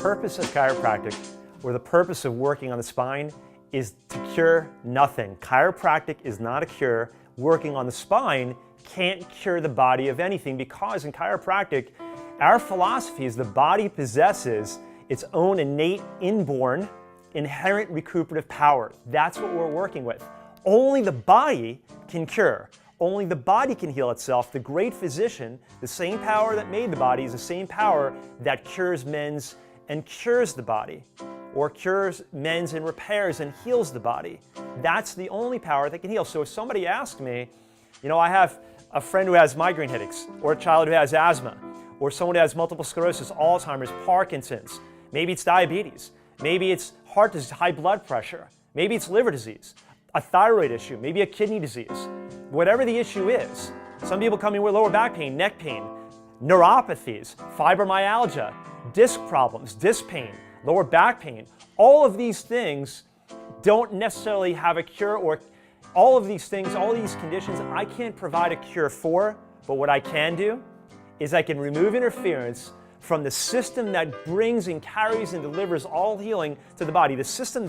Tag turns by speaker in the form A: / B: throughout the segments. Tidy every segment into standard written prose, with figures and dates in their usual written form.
A: purpose of chiropractic, or the purpose of working on the spine, is to cure nothing. Chiropractic is not a cure. Working on the spine can't cure the body of anything, because in chiropractic, our philosophy is the body possesses its own innate, inborn, inherent recuperative power. That's what we're working with. Only the body can cure. Only the body can heal itself. The great physician, the same power that made the body, is the same power that cures men's and cures the body, or cures men's and repairs and heals the body. That's the only power that can heal. So if somebody asks me, you know, I have a friend who has migraine headaches, or a child who has asthma, or someone who has multiple sclerosis, Alzheimer's, Parkinson's, maybe it's diabetes, maybe it's heart disease, high blood pressure, maybe it's liver disease, a thyroid issue, maybe a kidney disease. Whatever the issue is, some people come in with lower back pain, neck pain, neuropathies, fibromyalgia, disc problems, disc pain, lower back pain. All of these things don't necessarily have a cure, or all of these things, all of these conditions, I can't provide a cure for, but what I can do is I can remove interference from the system that brings and carries and delivers all healing to the body. The system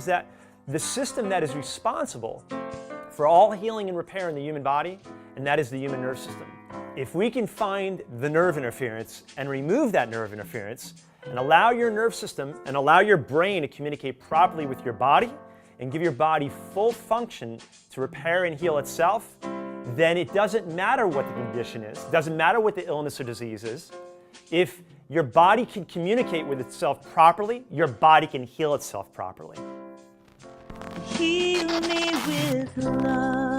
A: that is responsible for all healing and repair in the human body, and that is the human nerve system. If we can find the nerve interference and remove that nerve interference and allow your nerve system and allow your brain to communicate properly with your body and give your body full function to repair and heal itself, then it doesn't matter what the condition is, it doesn't matter what the illness or disease is. If your body can communicate with itself properly, your body can heal itself properly.
B: Heal me with love.